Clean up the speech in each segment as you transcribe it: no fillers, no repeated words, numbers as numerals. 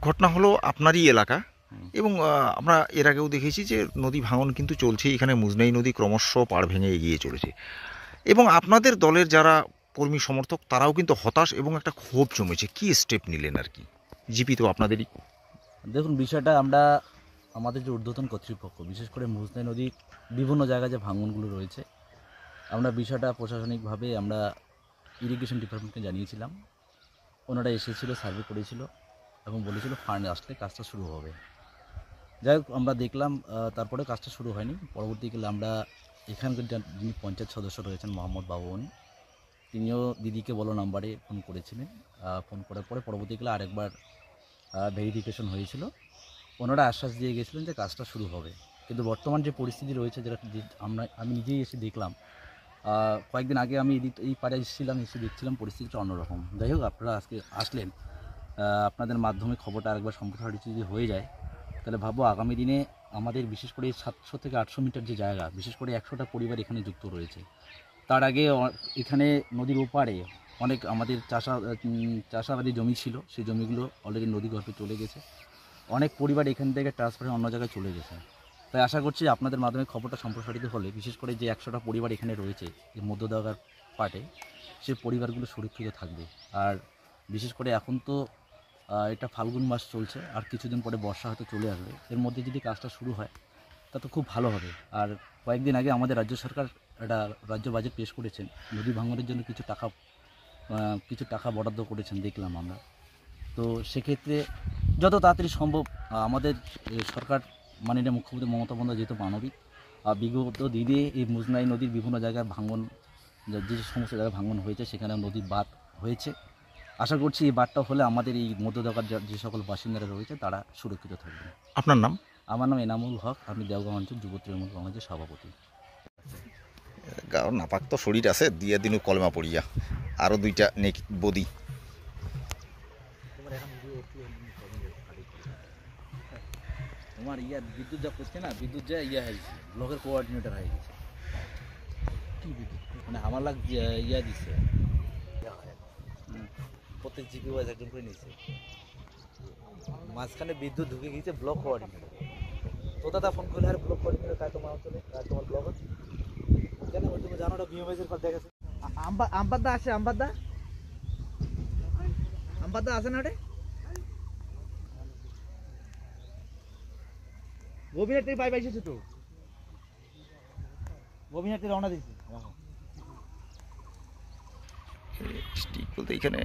ঘটনা হলো আপনারই এলাকা এবং আমরা এর আগেও দেখেছি যে নদী ভাঙন কিন্তু চলছে। এখানে মুজনাই নদী ক্রমশ পাড় ভেঙে এগিয়ে চলেছে এবং আপনাদের দলের যারা কর্মী সমর্থক তারাও কিন্তু হতাশ এবং একটা ক্ষোভ জমেছে। কি স্টেপ নিলেন আর কি? জিপি তো আপনাদেরই। দেখুন, বিষয়টা আমরা আমাদের যে ঊর্ধ্বতন কর্তৃপক্ষ, বিশেষ করে মুজনাই নদীর বিভিন্ন জায়গায় যে ভাঙনগুলো রয়েছে, আমরা বিষয়টা প্রশাসনিকভাবে আমরা ইরিগেশন ডিপার্টমেন্টকে জানিয়েছিলাম। ওনারা এসেছিল, সার্ভে করেছিল এবং বলেছিল ফান্ড আসলে কাজটা শুরু হবে। যাই হোক, আমরা দেখলাম তারপরে কাজটা শুরু হয়নি। পরবর্তীকালে আমরা এখানকার যিনি পঞ্চায়েত সদস্য রয়েছেন মোহাম্মদ বাবুমণি, তিনিও দিদিকে বলো নাম্বারে ফোন করেছিলেন। ফোন করার পরে পরবর্তীকালে আরেকবার ভেরিফিকেশন হয়েছিল। ওনারা আশ্বাস দিয়ে গেছিলেন যে কাজটা শুরু হবে। কিন্তু বর্তমান যে পরিস্থিতি রয়েছে, যেটা আমি নিজেই এসে দেখলাম, কয়েকদিন আগে আমি এই পাড়ে এসেছিলাম, এসে দেখছিলাম পরিস্থিতিটা অন্যরকম। যাই হোক, আপনারা আজকে আসলেন, আপনাদের মাধ্যমে খবরটা আরেকবার সম্প্রসারিত যদি হয়ে যায়, তাহলে ভাববো আগামী দিনে আমাদের বিশেষ করে 700 থেকে 800 মিটার যে জায়গা, বিশেষ করে 100টা পরিবার এখানে যুক্ত রয়েছে। তার আগে এখানে নদীর ওপারে অনেক আমাদের চাষাবাদী জমি ছিল, সেই জমিগুলো অলরেডি নদী গর্ভে চলে গেছে। অনেক পরিবার এখান থেকে ট্রান্সফার হয়ে অন্য জায়গায় চলে গেছে। তাই আশা করছি আপনাদের মাধ্যমে খবরটা সম্প্রসারিত হলে, বিশেষ করে যে 100টা পরিবার এখানে রয়েছে এই মধ্যদাগার পাটে, সেই পরিবারগুলো সুরক্ষিত থাকবে। আর বিশেষ করে এখন তো এটা ফাল্গুন মাস চলছে, আর কিছুদিন পরে বর্ষা হয়তো চলে আসবে। এর মধ্যে যদি কাজটা শুরু হয় তা তো খুব ভালো হবে। আর কয়েকদিন আগে আমাদের রাজ্য সরকার একটা রাজ্য বাজেট পেশ করেছেন, নদী ভাঙনের জন্য কিছু টাকা বরাদ্দ করেছেন দেখলাম আমরা। তো সেক্ষেত্রে যত তাড়াতাড়ি সম্ভব আমাদের সরকার, মাননীয় মুখ্যমন্ত্রী মমতা বন্দ্যোপাধ্যায় যেহেতু মানবিক, বিগত দিনে এই মুজনাই নদীর বিভিন্ন জায়গায় ভাঙন, যে সমস্ত জায়গায় ভাঙন হয়েছে সেখানে নদীর বাঁধ হয়েছে। আশা করছি এই বাঁধটা হলে আমাদের এই মধ্যদগার যে সকল বাসিন্দারা রয়েছে তারা সুরক্ষিত থাকবে। আপনার নাম? আমার নাম এনামুল হক, আমি দেওগাঁও অঞ্চল যুব তৃণমূল কংগ্রেসের সভাপতি। গাঁর নাপাক তো শরীর আছে দিয়া দিনু কলমা পড়িয়া আরও দুইটা নেকি বদি। তোমার বিদ্যুৎ যা করছে না, বিদ্যুৎ যা হয়েছে, ব্লকের কোঅর্ডিনেটর হয়ে গেছে। কি বিদ্যুৎ মানে আমার দিচ্ছে, প্রত্যেক জিপি ওয়াইজ একজন করে নিয়েছে। মাঝখানে বিদ্যুৎ ঢুকে গিয়েছে ব্লক কোঅর্ডিনেটর। তো দাদা ফোন করলে আর ব্লক কোঅর্ডিনেটর কাজ তোমার অঞ্চলে, কাজ তোমার ব্লক কেন তুমি জানো না? বিএমএসের পর দেখেছে আম্বাদা আসে, আম্বাদা আসে না ওটা গোবিনাথ থেকে পাইছে তো, গোবিনাথ থেকে রওনা দিচ্ছে। বলতে এখানে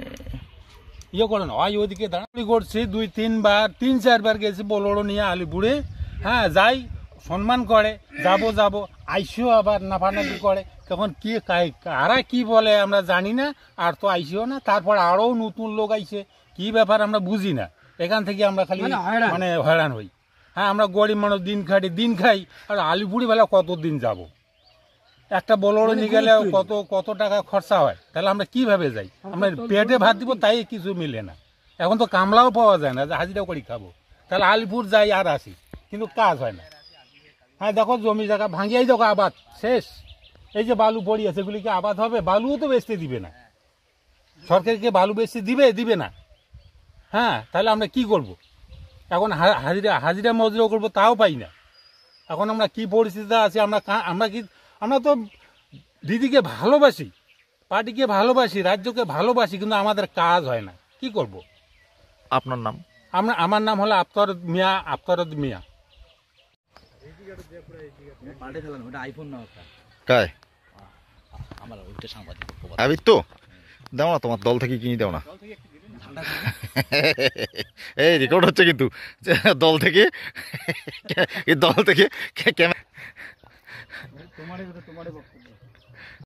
ইয়ে করে না হয়, ওইদিকে দাঁড়ালি করছি 2-3 বার 3-4 বার গেছি বলোড়ো নিয়ে আলিপুরে। হ্যাঁ, যাই, সম্মান করে, যাব আইসিও আবার নাফানাফি করে। তখন কি কারা কি বলে আমরা জানি না, আর তো আইসিও না। তারপর আরও নতুন লোক আইছে, কি ব্যাপার আমরা বুঝি না। এখান থেকে আমরা খালি মানে হয়রান হই। হ্যাঁ, আমরা গরিব মানুষ, দিন খাই, আর আলিপুরি বেলা কতদিন যাব? একটা বলোড়ো নিয়ে গেলে কত টাকা খরচা হয়, তাহলে আমরা কিভাবে যাই? আমরা পেটে ভাত দিব তাই কিছু মিলে না। এখন তো কামলাও পাওয়া যায় না যে হাজিরাও করে খাবো, তাহলে আলিপুর যাই আর আসি, কিন্তু কাজ হয় না। হ্যাঁ, দেখো জমি জায়গা ভাঙিয়াই দেখো আবাদ শেষ। এই যে বালু পড়ি আছে, এগুলি কি আবাদ হবে? বালুও তো বেচতে দিবে না সরকারকে, বালু বেচতে দিবে না। হ্যাঁ, তাহলে আমরা কি করব? এখন হাজিরা মজুরিও করবো, তাও পাই না। এখন আমরা কি পরিস্থিতিতে আছি? আমরা তো দিদিকে ভালোবাসি, পার্টিকে ভালোবাসি, রাজ্যকে ভালোবাসি, কিন্তু আমাদের কাজ হয় না। কি করব? আপনার নাম? আমার নাম হলো আফতারুদ মিয়া। কায় আমার ওইটা সাংবাদিক আবির তো দাও না, তোমার দল থেকে কিনে দাও না। এই রেকর্ড হচ্ছে কিন্তু দল থেকে ক্যামেরা। তোমার